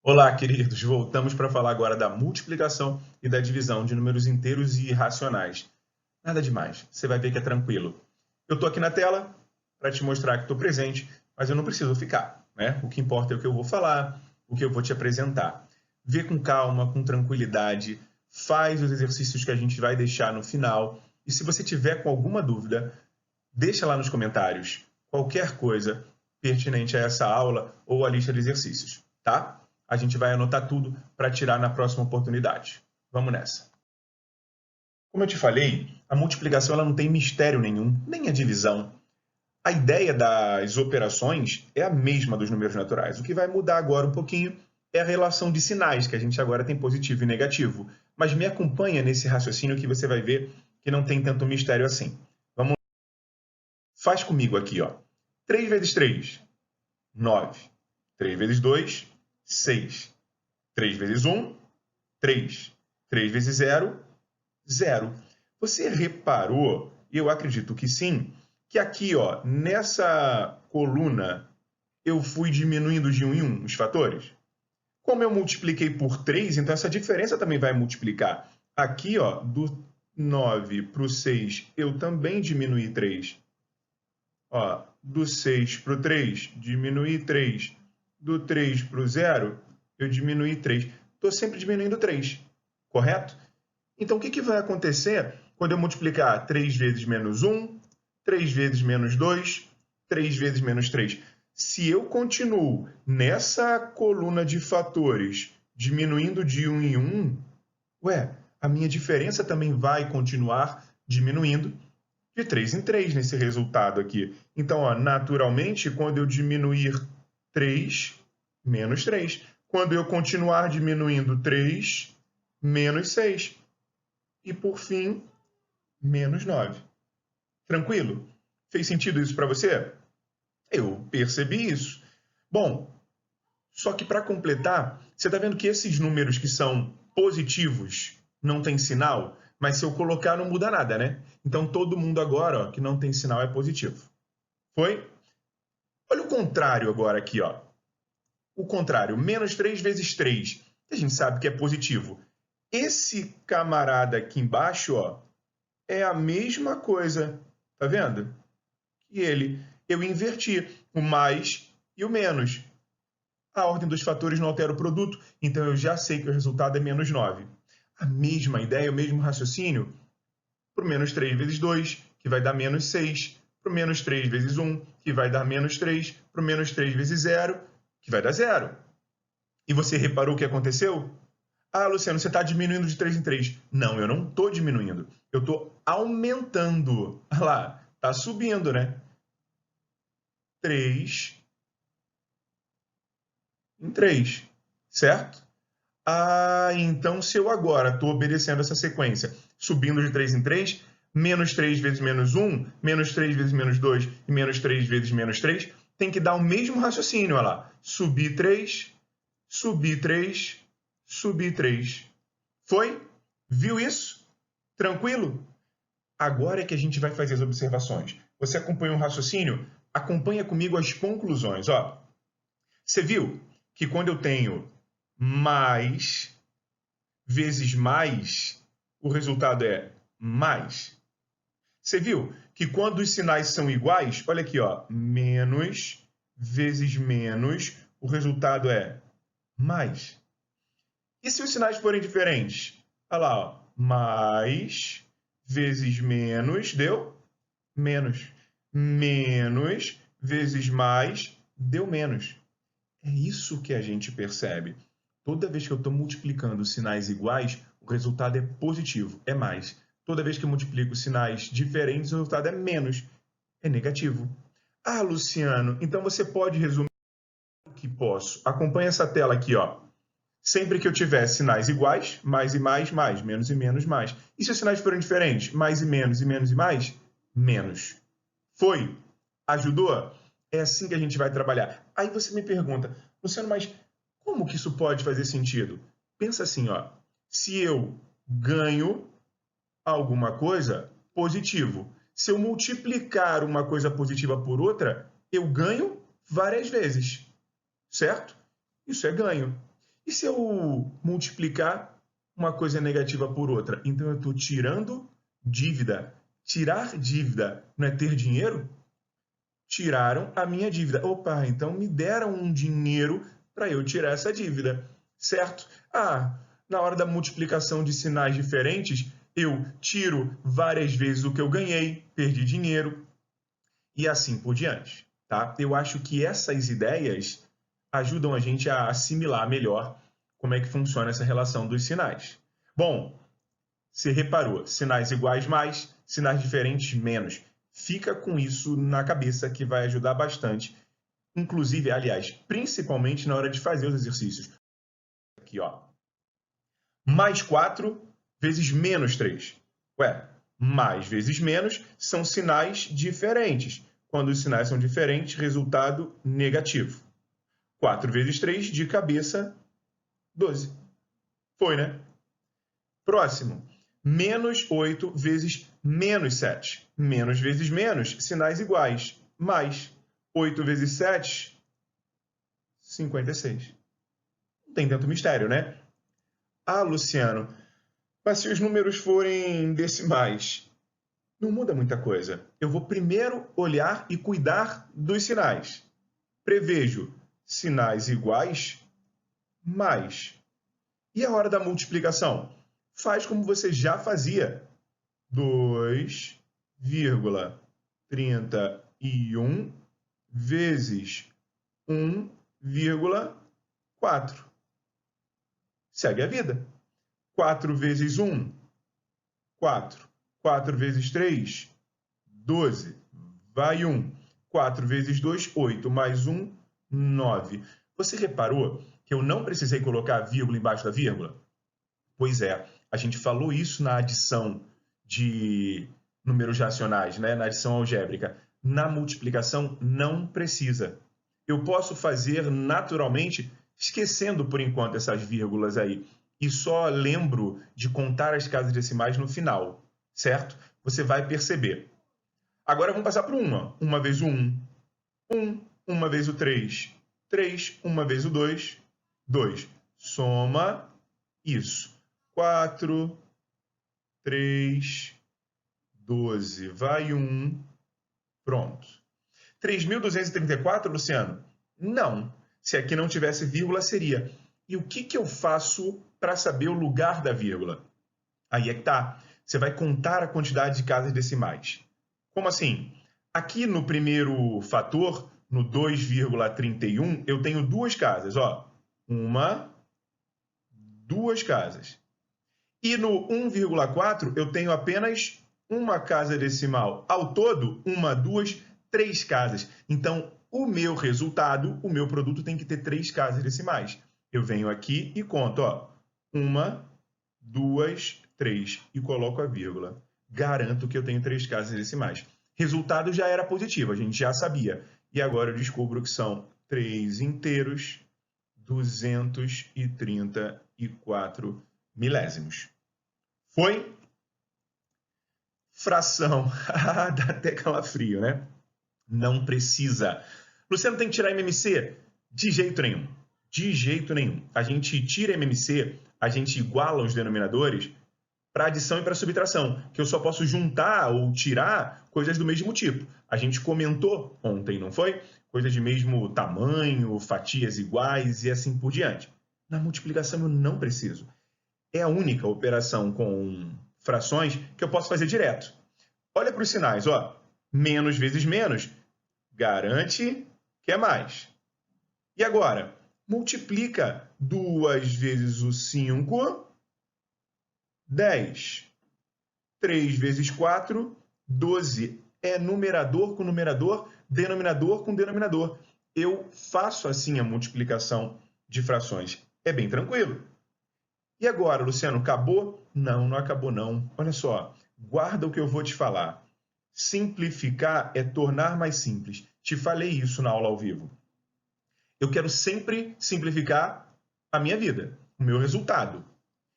Olá, queridos. Voltamos para falar agora da multiplicação e da divisão de números inteiros e irracionais. Nada demais, você vai ver que é tranquilo. Eu estou aqui na tela para te mostrar que estou presente, mas eu não preciso ficar, né? O que importa é o que eu vou falar, o que eu vou te apresentar. Vê com calma, com tranquilidade, faz os exercícios que a gente vai deixar no final. E se você tiver com alguma dúvida, deixa lá nos comentários qualquer coisa pertinente a essa aula ou a lista de exercícios, tá? A gente vai anotar tudo para tirar na próxima oportunidade. Vamos nessa. Como eu te falei, a multiplicação ela não tem mistério nenhum, nem a divisão. A ideia das operações é a mesma dos números naturais. O que vai mudar agora um pouquinho é a relação de sinais, que a gente agora tem positivo e negativo. Mas me acompanha nesse raciocínio que você vai ver que não tem tanto mistério assim. Vamos. Faz comigo aqui, ó. 3 vezes 3, 9. 3 vezes 2, 6. 3 vezes 1, 3. 3 vezes 0, 0. Você reparou, e eu acredito que sim, que aqui, ó, nessa coluna, eu fui diminuindo de 1 em 1 os fatores? Como eu multipliquei por 3, então essa diferença também vai multiplicar. Aqui, ó, do 9 para o 6, eu também diminuí 3. Ó, do 6 para o 3, diminuí 3. Do 3 para o 0, eu diminuí 3. Estou sempre diminuindo 3, correto? Então, o que vai acontecer quando eu multiplicar 3 vezes menos 1, 3 vezes menos 2, 3 vezes menos 3? Se eu continuo nessa coluna de fatores, diminuindo de 1 em 1, a minha diferença também vai continuar diminuindo de 3 em 3 nesse resultado aqui. Então, ó, naturalmente, quando eu diminuir 3, menos 3. Quando eu continuar diminuindo 3, menos 6. E, por fim, menos 9. Tranquilo? Fez sentido isso para você? Eu percebi isso. Bom, só que para completar, você está vendo que esses números que são positivos não tem sinal, mas se eu colocar não muda nada, né? Então todo mundo agora, ó, que não tem sinal é positivo. Foi? Olha o contrário agora aqui, ó. O contrário, menos 3 vezes 3, que a gente sabe que é positivo. Esse camarada aqui embaixo, ó, é a mesma coisa, tá vendo? E eu inverti o mais e o menos. A ordem dos fatores não altera o produto, então eu já sei que o resultado é menos 9. A mesma ideia, o mesmo raciocínio para o menos 3 vezes 2, que vai dar menos 6, para o menos 3 vezes 1, que vai dar menos 3, para o menos 3 vezes 0, que vai dar 0. E você reparou o que aconteceu? Ah, Luciano, você está diminuindo de 3 em 3. Não, eu não estou diminuindo. Eu estou aumentando. Olha lá, está subindo, né? 3 em 3, certo? Ah, então se eu agora estou obedecendo essa sequência, subindo de 3 em 3, menos 3 vezes menos 1, menos 3 vezes menos 2 e menos 3 vezes menos 3, tem que dar o mesmo raciocínio, olha lá. Subir 3, subir 3, subir 3. Foi? Viu isso? Tranquilo? Agora é que a gente vai fazer as observações. Você acompanhou o raciocínio? Acompanha comigo as conclusões. Ó, você viu que quando eu tenho mais vezes mais, o resultado é mais. Você viu que quando os sinais são iguais, olha aqui, ó, menos vezes menos, o resultado é mais. E se os sinais forem diferentes? Olha lá, ó, mais vezes menos deu menos. Menos vezes mais deu menos. É isso que a gente percebe. Toda vez que eu estou multiplicando sinais iguais, o resultado é positivo, é mais. Toda vez que eu multiplico sinais diferentes, o resultado é menos, é negativo. Ah, Luciano, então você pode resumir o que posso. Acompanhe essa tela aqui, ó. Sempre que eu tiver sinais iguais, mais e mais, menos e menos, mais. E se os sinais forem diferentes, mais e menos e mais, menos. Foi? Ajudou? É assim que a gente vai trabalhar. Aí você me pergunta, Luciano, mas como que isso pode fazer sentido? Pensa assim, ó. Se eu ganho alguma coisa, positivo. Se eu multiplicar uma coisa positiva por outra, eu ganho várias vezes. Certo? Isso é ganho. E se eu multiplicar uma coisa negativa por outra? Então eu estou tirando dívida. Tirar dívida não é ter dinheiro? Tiraram a minha dívida. Opa, então me deram um dinheiro para eu tirar essa dívida, certo? Na hora da multiplicação de sinais diferentes, eu tiro várias vezes o que eu ganhei, perdi dinheiro e assim por diante, tá? Eu acho que essas ideias ajudam a gente a assimilar melhor como é que funciona essa relação dos sinais. Bom, você reparou, sinais iguais mais, sinais diferentes menos. Fica com isso na cabeça que vai ajudar bastante, inclusive, aliás, principalmente na hora de fazer os exercícios. Aqui, ó. Mais 4 vezes menos 3. Ué, mais vezes menos são sinais diferentes. Quando os sinais são diferentes, resultado negativo. 4 vezes 3, de cabeça, 12. Foi, né? Próximo. Menos 8 vezes menos 7. Menos vezes menos, sinais iguais. Mais 8 vezes 7, 56. Não tem tanto mistério, né? Luciano, mas se os números forem decimais, não muda muita coisa. Eu vou primeiro olhar e cuidar dos sinais. Prevejo sinais iguais mais. E a hora da multiplicação? Faz como você já fazia. 2,31 vezes 1,4. Segue a vida. 4 vezes 1, 4. 4 vezes 3, 12. Vai 1. 4 vezes 2, 8. Mais 1, 9. Você reparou que eu não precisei colocar a vírgula embaixo da vírgula? Pois é, a gente falou isso na adição de números racionais, né? Na adição algébrica. Na multiplicação, não precisa. Eu posso fazer naturalmente, esquecendo por enquanto essas vírgulas aí, e só lembro de contar as casas decimais no final, certo? Você vai perceber. Agora vamos passar para uma. Uma vez o 1, 1. Uma vez o 3, 3. Uma vez o 2, 2. Soma isso. 4, 3, 12. Vai 1. Pronto. 3.234, Luciano? Não. Se aqui não tivesse vírgula, seria. E o que eu faço para saber o lugar da vírgula? Aí é que tá. Você vai contar a quantidade de casas decimais. Como assim? Aqui no primeiro fator, no 2,31, eu tenho duas casas. Ó. Duas casas. E no 1,4 eu tenho apenas uma casa decimal. Ao todo, 1, 2, 3 casas. Então, o meu resultado, o meu produto tem que ter 3 casas decimais. Eu venho aqui e conto, ó, 1, 2, 3 e coloco a vírgula. Garanto que eu tenho 3 casas decimais. Resultado já era positivo, a gente já sabia. E agora eu descubro que são 3 inteiros, 234 milésimos. Foi? Fração. Dá até calafrio, né? Não precisa. Luciano, tem que tirar MMC? De jeito nenhum. De jeito nenhum. A gente tira MMC, a gente iguala os denominadores para adição e para subtração, que eu só posso juntar ou tirar coisas do mesmo tipo. A gente comentou ontem, não foi? Coisas de mesmo tamanho, fatias iguais e assim por diante. Na multiplicação eu não preciso. É a única operação com frações que eu posso fazer direto. Olha para os sinais, ó. Menos vezes menos garante que é mais. E agora, multiplica 2 vezes o 5, 10. 3 vezes 4, 12. É numerador com numerador, denominador com denominador. Eu faço assim a multiplicação de frações. É bem tranquilo. E agora, Luciano, acabou? Não, não acabou não. Olha só, guarda o que eu vou te falar. Simplificar é tornar mais simples. Te falei isso na aula ao vivo. Eu quero sempre simplificar a minha vida, o meu resultado.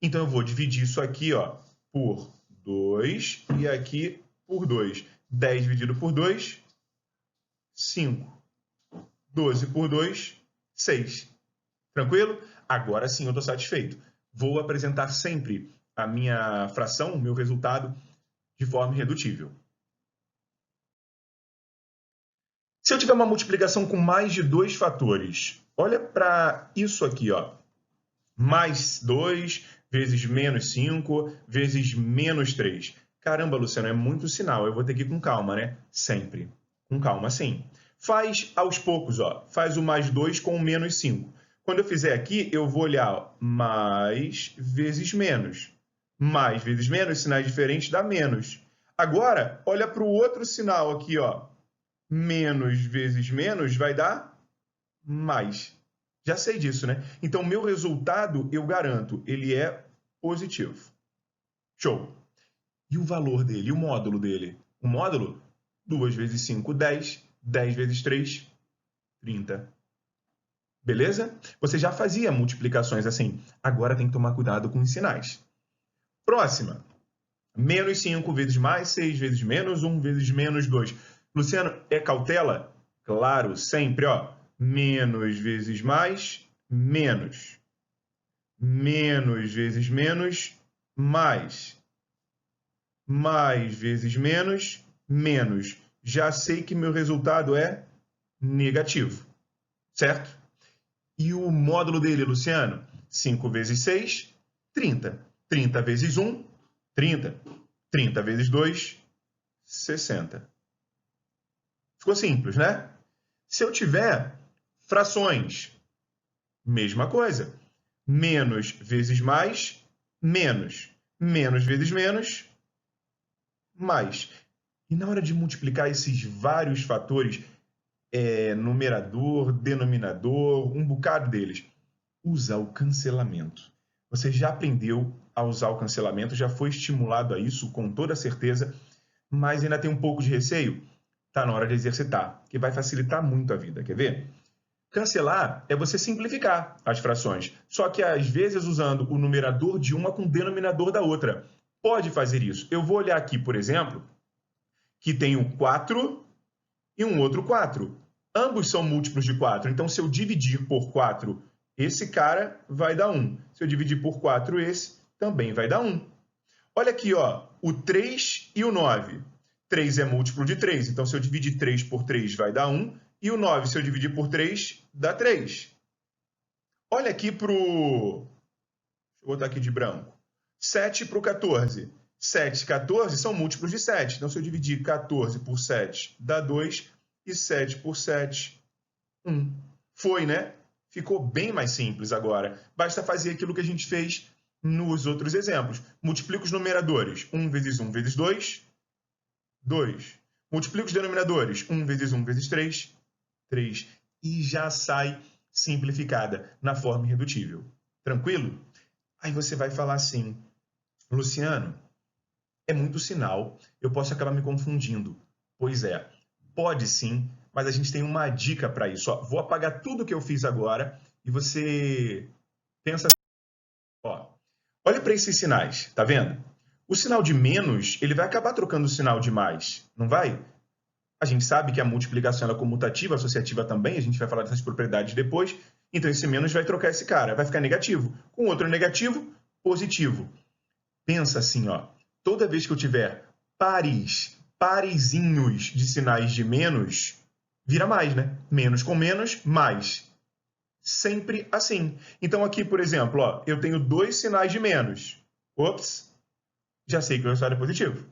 Então eu vou dividir isso aqui, ó, por 2 e aqui por 2. 10 dividido por 2, 5. 12 por 2, 6. Tranquilo? Agora sim eu estou satisfeito. Vou apresentar sempre a minha fração, o meu resultado, de forma irredutível. Se eu tiver uma multiplicação com mais de 2 fatores, olha para isso aqui, ó. Mais 2 vezes menos 5 vezes menos 3. Caramba, Luciano, é muito sinal. Eu vou ter que ir com calma, né? Sempre. Com calma, sim. Faz aos poucos, ó. Faz o mais 2 com o menos 5. Quando eu fizer aqui, eu vou olhar ó, mais vezes menos. Mais vezes menos, sinais diferentes dá menos. Agora, olha para o outro sinal aqui, ó. Menos vezes menos vai dar mais. Já sei disso, né? Então, meu resultado, eu garanto, ele é positivo. Show. E o valor dele, o módulo dele? O módulo, 2 vezes 5, 10. 10 vezes 3, 30. Beleza? Você já fazia multiplicações assim. Agora tem que tomar cuidado com os sinais. Próxima. Menos 5 vezes mais 6 vezes menos 1 vezes menos 2. Luciano, é cautela? Claro, sempre, ó. Menos vezes mais, menos. Menos vezes menos, mais. Mais vezes menos, menos. Já sei que meu resultado é negativo, certo? E o módulo dele, Luciano? 5 vezes 6, 30. 30 vezes 1, 30. 30 vezes 2, 60. Ficou simples, né? Se eu tiver frações, mesma coisa. Menos vezes mais, menos. Menos vezes menos, mais. E na hora de multiplicar esses vários fatores, numerador, denominador, um bocado deles, usa o cancelamento. Você já aprendeu a usar o cancelamento, já foi estimulado a isso com toda certeza, mas ainda tem um pouco de receio? Está na hora de exercitar, que vai facilitar muito a vida. Quer ver? Cancelar é você simplificar as frações, só que às vezes usando o numerador de uma com o denominador da outra. Pode fazer isso. Eu vou olhar aqui, por exemplo, que tem um 4 e um outro 4. Ambos são múltiplos de 4, então se eu dividir por 4, esse cara vai dar 1. Se eu dividir por 4, esse também vai dar 1. Olha aqui, ó, o 3 e o 9. 3 é múltiplo de 3, então se eu dividir 3 por 3 vai dar 1. E o 9, se eu dividir por 3, dá 3. Olha aqui para o... Deixa eu botar aqui de branco. 7 para o 14. 7 e 14 são múltiplos de 7. Então, se eu dividir 14 por 7, dá 2. E 7 por 7, 1. Foi, né? Ficou bem mais simples agora. Basta fazer aquilo que a gente fez nos outros exemplos. Multiplica os numeradores. 1 vezes 1 vezes 2, 2. Multiplica os denominadores. 1 vezes 1 vezes 3, 3. E já sai simplificada na forma irredutível. Tranquilo? Aí você vai falar assim, Luciano, é muito sinal, eu posso acabar me confundindo. Pois é, pode sim, mas a gente tem uma dica para isso. Ó, vou apagar tudo que eu fiz agora e você pensa... Ó, olha para esses sinais, tá vendo? O sinal de menos, ele vai acabar trocando o sinal de mais, não vai? A gente sabe que a multiplicação é comutativa, associativa também, a gente vai falar dessas propriedades depois. Então, esse menos vai trocar esse cara, vai ficar negativo. Com outro negativo, positivo. Pensa assim, ó. Toda vez que eu tiver parezinhos de sinais de menos, vira mais, né? Menos com menos, mais. Sempre assim. Então, aqui, por exemplo, ó, eu tenho 2 sinais de menos. Ops, já sei que o resultado é positivo.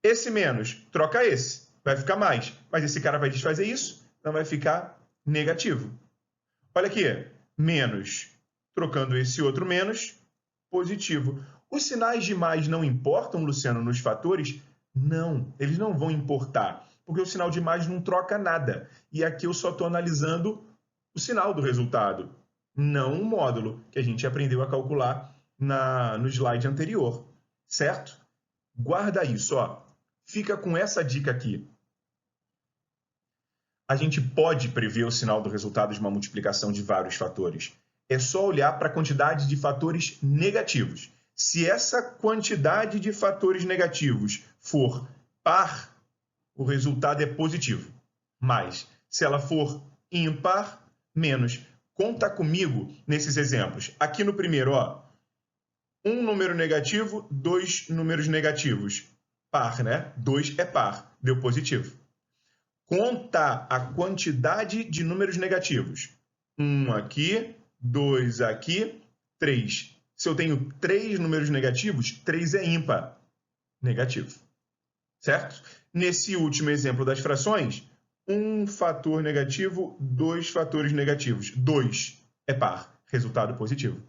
Esse menos troca esse. Vai ficar mais. Mas esse cara vai desfazer isso, então vai ficar negativo. Olha aqui, menos, trocando esse outro menos, positivo. Os sinais de mais não importam, Luciano, nos fatores? Não, eles não vão importar, porque o sinal de mais não troca nada. E aqui eu só estou analisando o sinal do resultado, não o módulo que a gente aprendeu a calcular no slide anterior, certo? Guarda isso, ó. Fica com essa dica aqui. A gente pode prever o sinal do resultado de uma multiplicação de vários fatores. É só olhar para a quantidade de fatores negativos. Se essa quantidade de fatores negativos for par, o resultado é positivo. Mas, se ela for ímpar, menos. Conta comigo nesses exemplos. Aqui no primeiro, ó, um número negativo, dois números negativos. Par, né? 2 é par, deu positivo. Conta a quantidade de números negativos. 1 aqui, 2 aqui, 3. Se eu tenho 3 números negativos, 3 é ímpar. Negativo. Certo? Nesse último exemplo das frações, um fator negativo, 2 fatores negativos. 2 é par. Resultado positivo.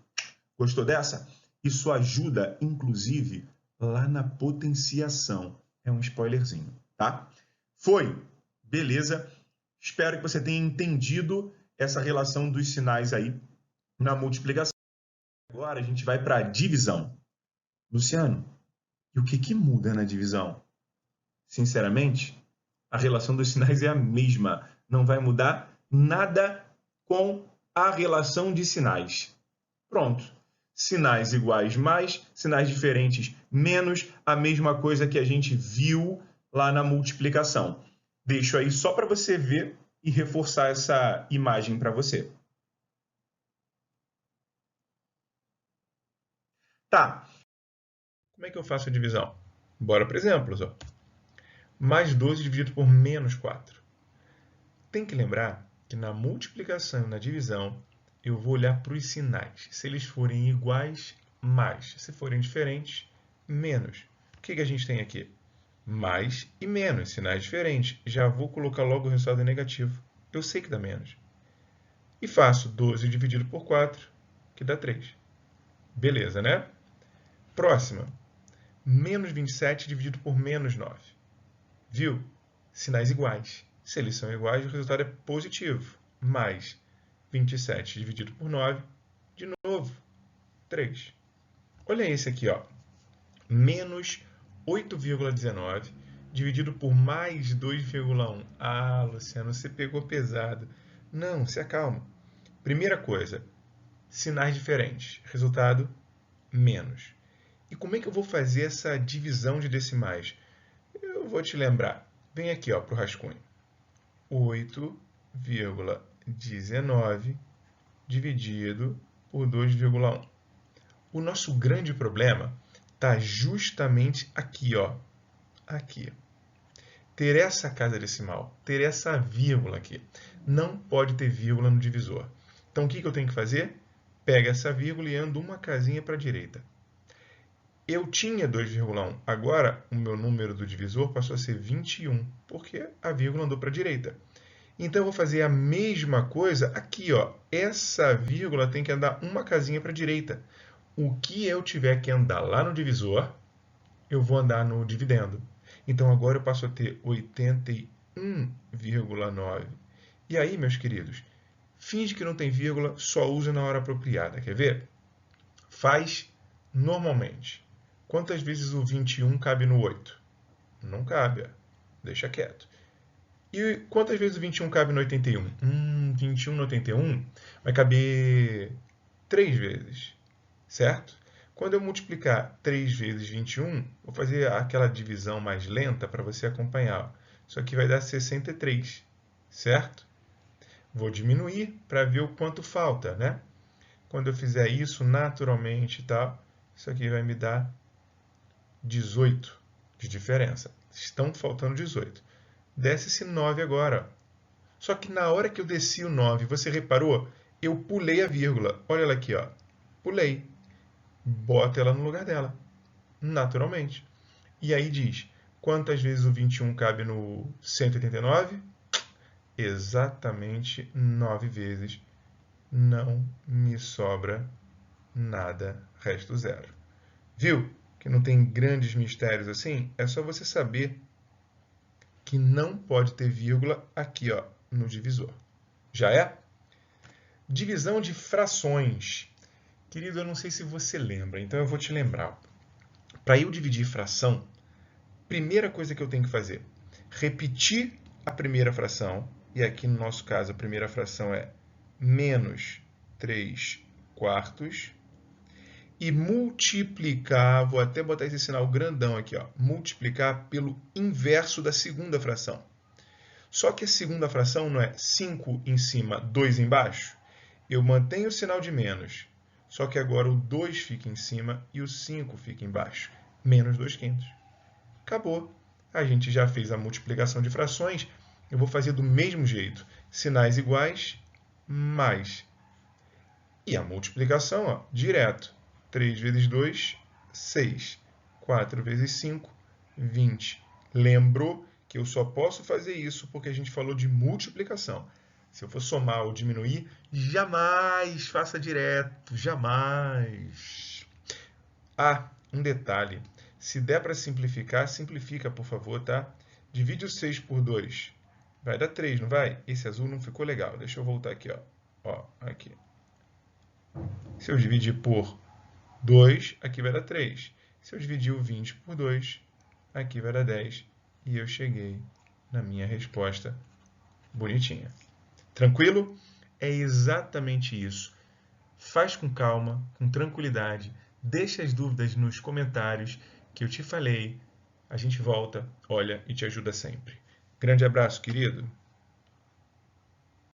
Gostou dessa? Isso ajuda, inclusive, lá na potenciação. É um spoilerzinho, tá? Foi? Beleza? Espero que você tenha entendido essa relação dos sinais aí na multiplicação. Agora a gente vai para a divisão. Luciano, e o que muda na divisão? Sinceramente, a relação dos sinais é a mesma. Não vai mudar nada com a relação de sinais. Pronto. Sinais iguais mais, sinais diferentes menos, a mesma coisa que a gente viu lá na multiplicação. Deixo aí só para você ver e reforçar essa imagem para você. Tá. Como é que eu faço a divisão? Bora para exemplos. Ó. Mais 12 dividido por menos 4. Tem que lembrar que na multiplicação e na divisão, eu vou olhar para os sinais. Se eles forem iguais, mais. Se forem diferentes, menos. O que a gente tem aqui? Mais e menos, sinais diferentes. Já vou colocar logo o resultado negativo. Eu sei que dá menos. E faço 12 dividido por 4, que dá 3. Beleza, né? Próxima. Menos 27 dividido por menos 9. Viu? Sinais iguais. Se eles são iguais, o resultado é positivo. Mais 27 dividido por 9, de novo, 3. Olha esse aqui, ó. Menos 8,19 dividido por mais 2,1. Ah, Luciano, você pegou pesado. Não, se acalma. Primeira coisa, sinais diferentes. Resultado, menos. E como é que eu vou fazer essa divisão de decimais? Eu vou te lembrar. Vem aqui para o rascunho. 8,19 dividido por 2,1. O nosso grande problema está justamente aqui, ó. Aqui. Ter essa casa decimal, ter essa vírgula aqui. Não pode ter vírgula no divisor. Então, o que eu tenho que fazer? Pega essa vírgula e ando uma casinha para a direita. Eu tinha 2,1. Agora, o meu número do divisor passou a ser 21, porque a vírgula andou para a direita. Então, eu vou fazer a mesma coisa aqui, ó. Essa vírgula tem que andar uma casinha para a direita. O que eu tiver que andar lá no divisor, eu vou andar no dividendo. Então, agora eu passo a ter 81,9. E aí, meus queridos, finge que não tem vírgula, só usa na hora apropriada. Quer ver? Faz normalmente. Quantas vezes o 21 cabe no 8? Não cabe. Deixa quieto. E quantas vezes o 21 cabe no 81? 21 no 81 vai caber 3 vezes, certo? Quando eu multiplicar 3 vezes 21, vou fazer aquela divisão mais lenta para você acompanhar. Isso aqui vai dar 63, certo? Vou diminuir para ver o quanto falta, né? Quando eu fizer isso naturalmente, tá? Isso aqui vai me dar 18 de diferença. Estão faltando 18. Desce esse 9 agora. Só que na hora que eu desci o 9, você reparou? Eu pulei a vírgula. Olha ela aqui, ó. Pulei. Bota ela no lugar dela. Naturalmente. E aí diz, quantas vezes o 21 cabe no 189? Exatamente 9 vezes. Não me sobra nada, resto zero. Viu? Que não tem grandes mistérios assim? É só você saber que não pode ter vírgula aqui, ó, no divisor. Já é? Divisão de frações. Querido, eu não sei se você lembra, então eu vou te lembrar. Para eu dividir fração, primeira coisa que eu tenho que fazer, repetir a primeira fração, e aqui no nosso caso a primeira fração é menos 3 quartos, e multiplicar, vou até botar esse sinal grandão aqui, ó, multiplicar pelo inverso da segunda fração. Só que a segunda fração não é 5 em cima, 2 embaixo? eu mantenho o sinal de menos, só que agora o 2 fica em cima e o 5 fica embaixo. Menos 2/5. Acabou. A gente já fez a multiplicação de frações. Eu vou fazer do mesmo jeito. Sinais iguais, mais. E a multiplicação, ó, direto. 3 vezes 2, 6. 4 vezes 5, 20. Lembrou que eu só posso fazer isso porque a gente falou de multiplicação. Se eu for somar ou diminuir, jamais faça direto, jamais. Ah, um detalhe. Se der para simplificar, simplifica, por favor, tá? Divide o 6 por 2. Vai dar 3, não vai? Esse azul não ficou legal. Deixa eu voltar aqui, ó. Ó, aqui. Se eu dividir por 2, aqui vai dar 3. Se eu dividir o 20 por 2, aqui vai dar 10. E eu cheguei na minha resposta bonitinha. Tranquilo? É exatamente isso. Faz com calma, com tranquilidade. Deixa as dúvidas nos comentários que eu te falei. A gente volta, olha e te ajuda sempre. Grande abraço, querido.